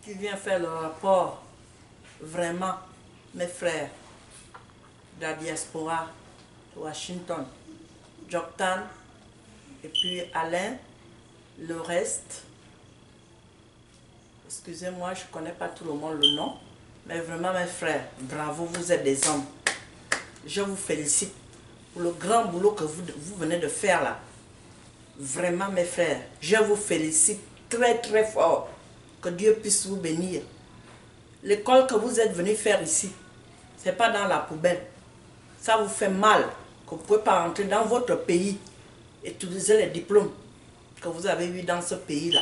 qui vient faire le rapport, vraiment, mes frères de la diaspora de Washington, Joktan, et puis Alain, le reste. Excusez-moi, je ne connais pas tout le monde le nom, mais vraiment mes frères, bravo, vous êtes des hommes. Je vous félicite pour le grand boulot que vous venez de faire là. Vraiment mes frères, je vous félicite très très fort. Que Dieu puisse vous bénir. L'école que vous êtes venus faire ici, ce n'est pas dans la poubelle. Ça vous fait mal que vous ne pouvez pas rentrer dans votre pays et utiliser les diplômes que vous avez eu dans ce pays-là.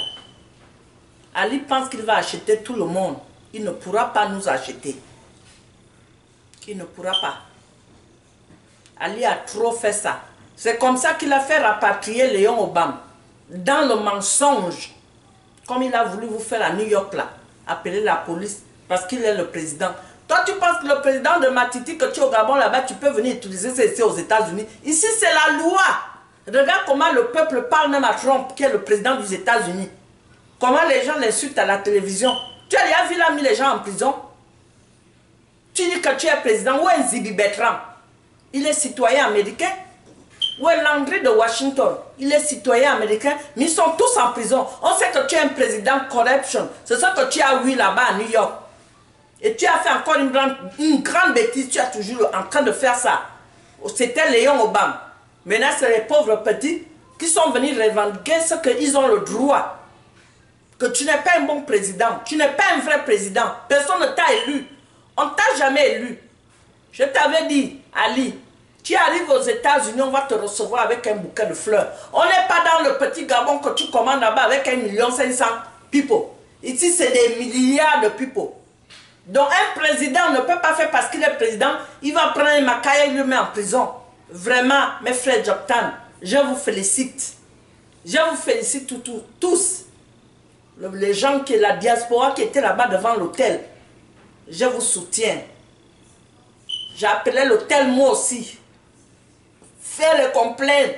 Ali pense qu'il va acheter tout le monde. Il ne pourra pas nous acheter. Il ne pourra pas. Ali a trop fait ça. C'est comme ça qu'il a fait rapatrier Léon Obama. Dans le mensonge. Comme il a voulu vous faire à New York là. Appeler la police. Parce qu'il est le président. Toi tu penses que le président de Matiti, que tu es au Gabon là-bas, tu peux venir utiliser ça ici aux États-Unis. Ici c'est la loi. Regarde comment le peuple parle même à Trump, qui est le président des États-Unis. Comment les gens l'insultent à la télévision. Tu as déjà vu, il a mis les gens en prison. Tu dis que tu es président. Où est Zibi Bertrand? Il est citoyen américain. Où est Landry de Washington? Il est citoyen américain. Mais ils sont tous en prison. On sait que tu es un président corruption. C'est ça que tu as vu là-bas à New York. Et tu as fait encore une grande bêtise. Tu es toujours en train de faire ça. C'était Léon Obama. Maintenant, c'est les pauvres petits qui sont venus revendiquer ce qu'ils ont le droit. Que tu n'es pas un bon président. Tu n'es pas un vrai président. Personne ne t'a élu. On ne t'a jamais élu. Je t'avais dit, Ali, tu arrives aux États-Unis, on va te recevoir avec un bouquet de fleurs. On n'est pas dans le petit Gabon que tu commandes là-bas avec 1 500 000 people. Ici, c'est des milliards de people. Donc, un président ne peut pas faire parce qu'il est président, il va prendre un macaille et le met en prison. Vraiment, mes frères Joktan, je vous félicite. Je vous félicite tous. Les gens qui la diaspora qui étaient là-bas devant l'hôtel. Je vous soutiens. J'ai appelé l'hôtel moi aussi. Faire le complaint.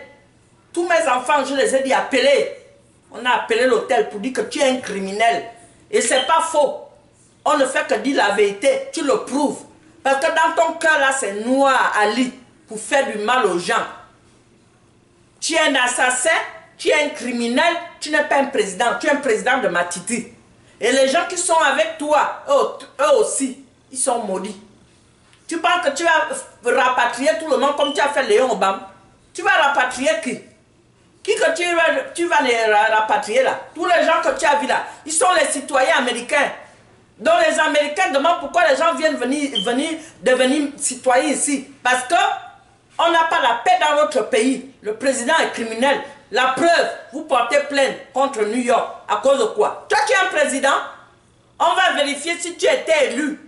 Tous mes enfants, je les ai dit appeler. On a appelé l'hôtel pour dire que tu es un criminel. Et c'est pas faux. On ne fait que dire la vérité. Tu le prouves. Parce que dans ton cœur là, c'est noir, Ali, pour faire du mal aux gens. Tu es un assassin, tu es un criminel, tu n'es pas un président. Tu es un président de Matiti. Et les gens qui sont avec toi, eux aussi, ils sont maudits. Tu penses que tu vas rapatrier tout le monde comme tu as fait Léon Obama? Tu vas rapatrier qui? Qui que tu vas les rapatrier là? Tous les gens que tu as vus là, ils sont les citoyens américains. Donc les Américains demandent pourquoi les gens viennent devenir citoyens ici. Parce que on n'a pas la paix dans notre pays. Le président est criminel. La preuve, vous portez plainte contre New York. À cause de quoi? Toi tu es un président. On va vérifier si tu étais élu.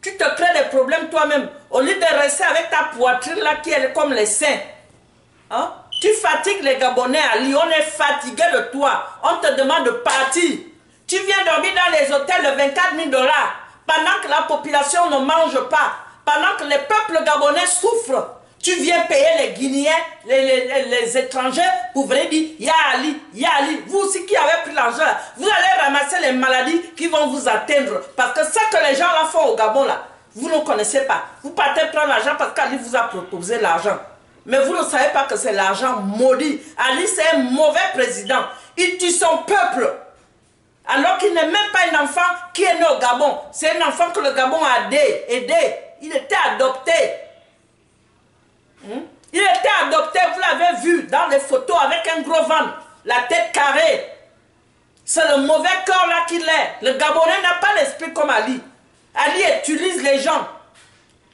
Tu te crées des problèmes toi-même. Au lieu de rester avec ta poitrine là qui est comme les seins. Hein? Tu fatigues les Gabonais à Lyon. On est fatigué de toi. On te demande de partir. Tu viens dormir dans les hôtels de 24 000 $. Pendant que la population ne mange pas. Pendant que les peuples gabonais souffrent. Tu viens payer les Guinéens, les étrangers pour venir dire « Ya Ali, Ya Ali ». Vous aussi qui avez pris l'argent, vous allez ramasser les maladies qui vont vous atteindre. Parce que ça que les gens là font au Gabon là, vous ne connaissez pas. Vous partez prendre l'argent parce qu'Ali vous a proposé l'argent. Mais vous ne savez pas que c'est l'argent maudit. Ali c'est un mauvais président. Il tue son peuple. Alors qu'il n'est même pas un enfant qui est né au Gabon. C'est un enfant que le Gabon a aidé. Il était adopté. Il était adopté, vous l'avez vu dans les photos avec un gros ventre, la tête carrée. C'est le mauvais corps là qu'il est. Le Gabonais n'a pas l'esprit comme Ali. Ali utilise les gens.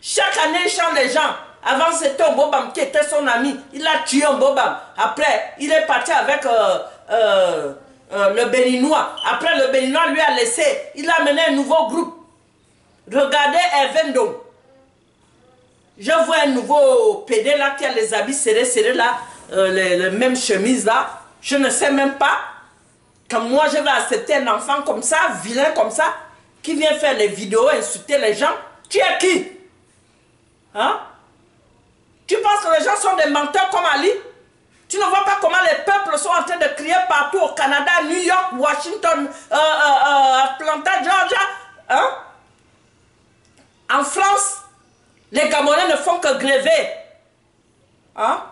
Chaque année, il change les gens. Avant, c'était Mbobam qui était son ami. Il a tué Mbobam. Après, il est parti avec le Béninois. Après, le Béninois lui a laissé. Il a mené un nouveau groupe. Regardez Evendon. Je vois un nouveau PD là qui a les habits serrés là, les mêmes chemises là. Je ne sais même pas que moi je vais accepter un enfant comme ça, vilain comme ça, qui vient faire les vidéos, insulter les gens. Tu es qui? Hein? Tu penses que les gens sont des menteurs comme Ali? Tu ne vois pas comment les peuples sont en train de crier partout au Canada, New York, Washington, Atlanta, me grever. Hein?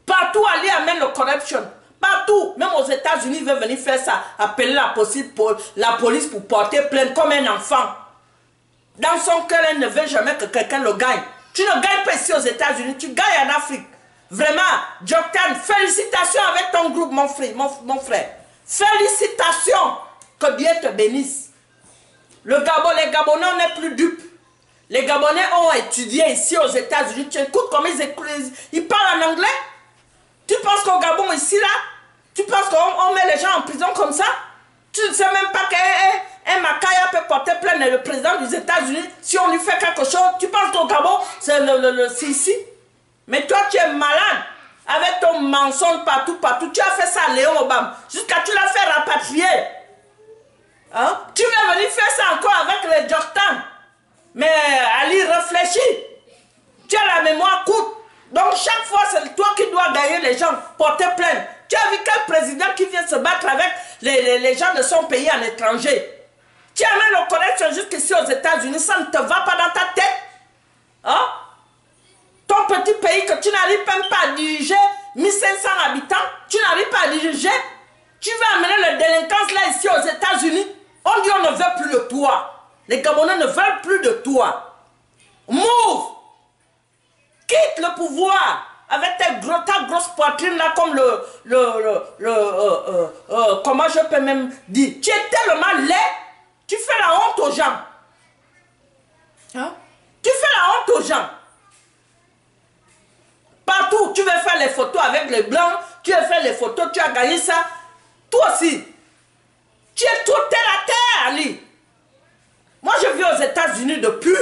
Partout, Ali amène le corruption. Partout, même aux États-Unis, il veut venir faire ça. Appeler la police pour porter plainte comme un enfant. Dans son cœur, elle ne veut jamais que quelqu'un le gagne. Tu ne gagnes pas ici aux États-Unis, tu gagnes en Afrique. Vraiment, Joktan, félicitations avec ton groupe, mon frère. Félicitations. Que Dieu te bénisse. Le Gabon, les Gabonais, on n'est plus dupes. Les Gabonais ont étudié ici aux États-Unis. Tu écoutes comment ils parlent en anglais. Tu penses qu'au Gabon, ici, là, tu penses qu'on met les gens en prison comme ça? Tu ne sais même pas qu'un Makaya peut porter plainte le président des États-Unis si on lui fait quelque chose. Tu penses qu'au Gabon, c'est ici? Mais toi, tu es malade. Avec ton mensonge partout. Tu as fait ça à Léon Obama. Jusqu'à tu l'as fait rapatrier. Hein? Tu vas venir faire ça encore avec les Joktan. Mais Ali, réfléchis. Tu as la mémoire courte. Donc chaque fois, c'est toi qui dois gagner les gens, porter plainte. Tu as vu quel président qui vient se battre avec les gens de son pays en étranger? Tu amènes le correction jusqu'ici aux États-Unis, ça ne te va pas dans ta tête. Hein? Ton petit pays que tu n'arrives même pas à diriger, 1500 habitants, tu n'arrives pas à diriger. Tu vas amener la délinquance là ici aux États-Unis. On dit on ne veut plus de toi. Les Gabonais ne veulent plus de toi. Move! Quitte le pouvoir avec ta grosse poitrine là comme comment je peux même dire. Tu es tellement laid, tu fais la honte aux gens. Hein? Tu fais la honte aux gens. Partout, tu veux faire les photos avec les blancs, tu veux faire les photos, tu as gagné ça. Toi aussi, tu es tout terre à terre, Ali. Moi, je vis aux États-Unis depuis.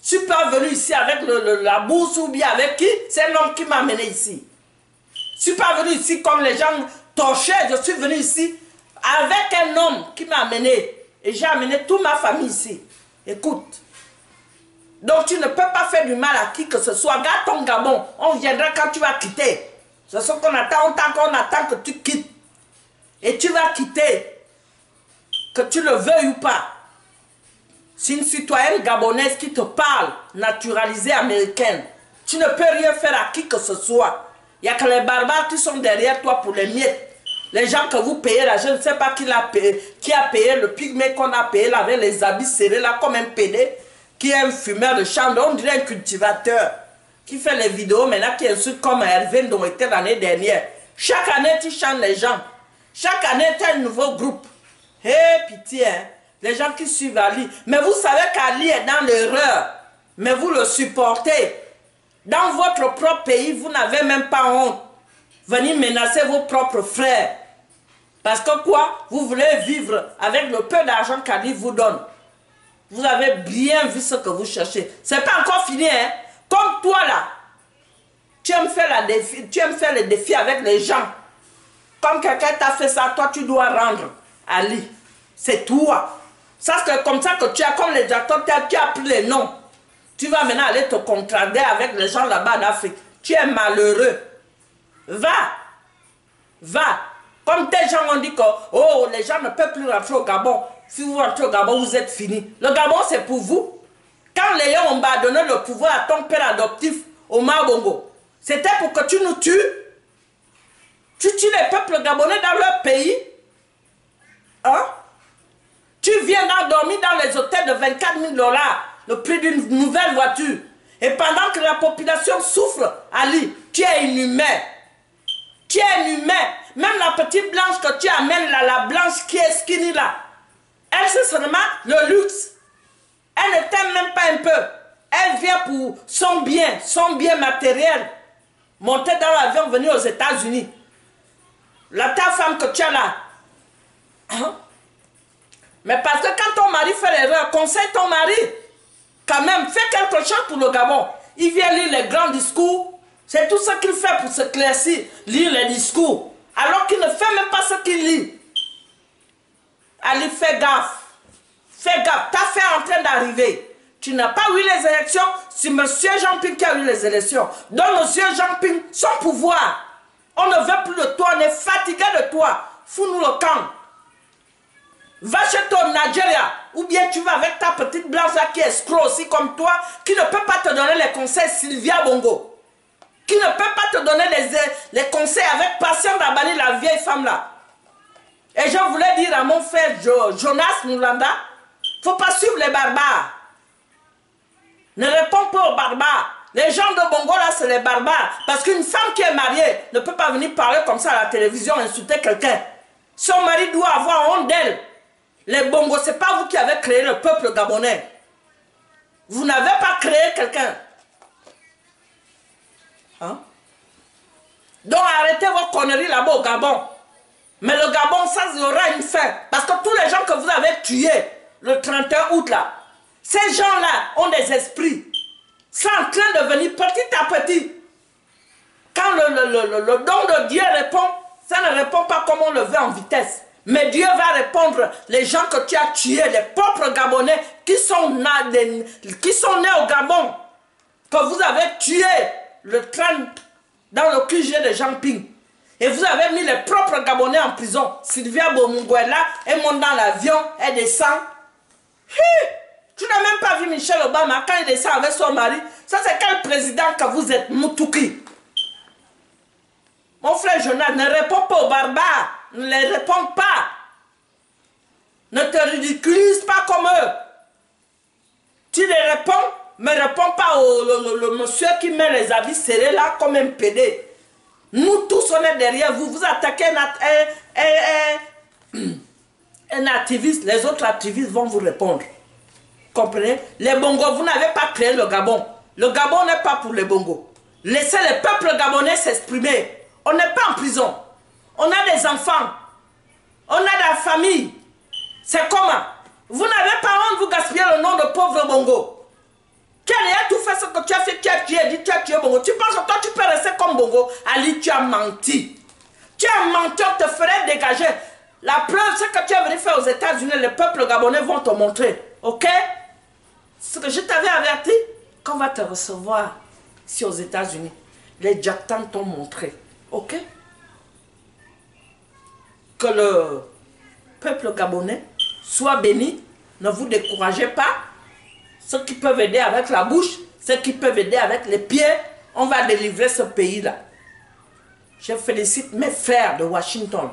Je ne suis pas venu ici avec la bourse ou bien avec qui? C'est l'homme qui m'a amené ici. Je ne suis pas venu ici comme les gens torchaient. Je suis venu ici avec un homme qui m'a amené. Et j'ai amené toute ma famille ici. Écoute. Donc tu ne peux pas faire du mal à qui que ce soit. Garde ton Gabon. On viendra quand tu vas quitter. C'est ce qu'on attend. On attend que tu quittes. Et tu vas quitter. Que tu le veuilles ou pas. C'est une citoyenne gabonaise qui te parle, naturalisée américaine. Tu ne peux rien faire à qui que ce soit. Il n'y a que les barbares qui sont derrière toi pour les miettes. Les gens que vous payez là, je ne sais pas qui a payé le pygmée qu'on a payé là, avec les habits serrés là, comme un pédé, qui est un fumeur de chambre, on dirait un cultivateur, qui fait les vidéos maintenant, qui insulte comme Hervé dont était l'année dernière. Chaque année, tu chantes les gens. Chaque année, tu as un nouveau groupe. Hé, pitié, hein. Les gens qui suivent Ali. Mais vous savez qu'Ali est dans l'erreur. Mais vous le supportez. Dans votre propre pays, vous n'avez même pas honte. Venir menacer vos propres frères. Parce que quoi? Vous voulez vivre avec le peu d'argent qu'Ali vous donne. Vous avez bien vu ce que vous cherchez. C'est pas encore fini, hein? Comme toi là. Tu aimes faire les défis avec les gens. Comme quelqu'un t'a fait ça, toi tu dois rendre. Ali. C'est toi. Ça, c'est comme ça que tu as, comme les acteurs, tu as pris les noms. Tu vas maintenant aller te contrader avec les gens là-bas en Afrique. Tu es malheureux. Va. Va. Comme des gens ont dit que oh, les gens ne peuvent plus rentrer au Gabon. Si vous rentrez au Gabon, vous êtes fini. Le Gabon, c'est pour vous. Quand Léon Omba a donné le pouvoir à ton père adoptif, Omar Bongo, c'était pour que tu nous tues. Tu tues les peuples gabonais dans leur pays. Hein? Tu viens dormir dans les hôtels de 24 000 $, le prix d'une nouvelle voiture. Et pendant que la population souffre, Ali, tu es inhumain. Tu es inhumain. Même la petite blanche que tu amènes là, la blanche qui est skinny là, elle c'est seulement le luxe. Elle ne t'aime même pas un peu. Elle vient pour son bien matériel. Monter dans l'avion, venir aux États-Unis. Ta femme que tu as là. Hein? Mais parce que quand ton mari fait l'erreur, conseille ton mari. Quand même, fais quelque chose pour le Gabon. Il vient lire les grands discours. C'est tout ce qu'il fait pour se claircir. Lire les discours. Alors qu'il ne fait même pas ce qu'il lit. Allez, fais gaffe. Fais gaffe. Ta fin est en train d'arriver. Tu n'as pas eu les élections. C'est M. Jean-Ping qui a eu les élections. Donne M. Jean-Ping son pouvoir. On ne veut plus de toi. On est fatigué de toi. Fous-nous le camp. Va chez ton Nigeria, ou bien tu vas avec ta petite blanche là qui est escroc aussi comme toi, qui ne peut pas te donner les conseils Sylvia Bongo, qui ne peut pas te donner les conseils avec Patient Dabali, la vieille femme là. Et je voulais dire à mon frère Jonas Moulanda, il ne faut pas suivre les barbares. Ne réponds pas aux barbares. Les gens de Bongo là, c'est les barbares. Parce qu'une femme qui est mariée ne peut pas venir parler comme ça à la télévision, insulter quelqu'un. Son mari doit avoir honte d'elle. Les Bongo, ce n'est pas vous qui avez créé le peuple gabonais. Vous n'avez pas créé quelqu'un. Hein? Donc arrêtez vos conneries là-bas au Gabon. Mais le Gabon, ça, il y aura une fin. Parce que tous les gens que vous avez tués le 31 août là, ces gens-là ont des esprits. C'est en train de venir petit à petit. Quand le don de Dieu répond, ça ne répond pas comme on le veut en vitesse. Mais Dieu va répondre. Les gens que tu as tués, les pauvres Gabonais qui sont nés au Gabon, que vous avez tués le 30 dans le QG de Jean Ping. Et vous avez mis les propres Gabonais en prison. Sylvia Bomunguela, elle monte dans l'avion, elle descend. Tu n'as même pas vu Michel Obama quand il descend avec son mari. Ça, c'est quel président que vous êtes, Moutouki? Mon frère Jonas, ne réponds pas aux barbares. Ne les réponds pas. Ne te ridiculise pas comme eux. Tu les réponds, mais réponds pas au monsieur qui met les habits serrés là comme un PD. Nous tous, on est derrière vous. Vous attaquez un activiste, les autres activistes vont vous répondre. Comprenez? Les Bongos, vous n'avez pas créé le Gabon. Le Gabon n'est pas pour les Bongos. Laissez le peuple gabonais s'exprimer. On n'est pas en prison. On a des enfants. On a de la famille. C'est comment? Vous n'avez pas honte, vous gaspillez le nom de pauvre Bongo. Tu as déjà tout fait ce que tu as fait, tu as tué Bongo. Tu penses que toi tu peux rester comme Bongo? Ali, tu as menti. Tu as menti, on te ferait dégager. La preuve, c'est que tu es venu faire aux États-Unis, les peuples gabonais vont te montrer. Ok? Ce que je t'avais averti, qu'on va te recevoir ici aux États-Unis. Les Djaktans t'ont montré. Ok? Que le peuple gabonais soit béni. Ne vous découragez pas. Ceux qui peuvent aider avec la bouche, ceux qui peuvent aider avec les pieds, on va délivrer ce pays-là. Je félicite mes frères de Washington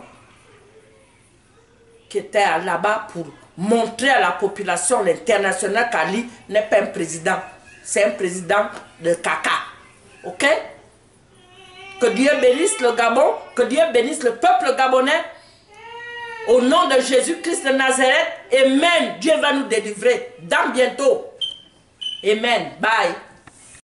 qui étaient là-bas pour montrer à la population internationale qu'Ali n'est pas un président. C'est un président de caca. Ok? Que Dieu bénisse le Gabon, que Dieu bénisse le peuple gabonais. Au nom de Jésus-Christ de Nazareth, Amen. Dieu va nous délivrer dans bientôt. Amen. Bye.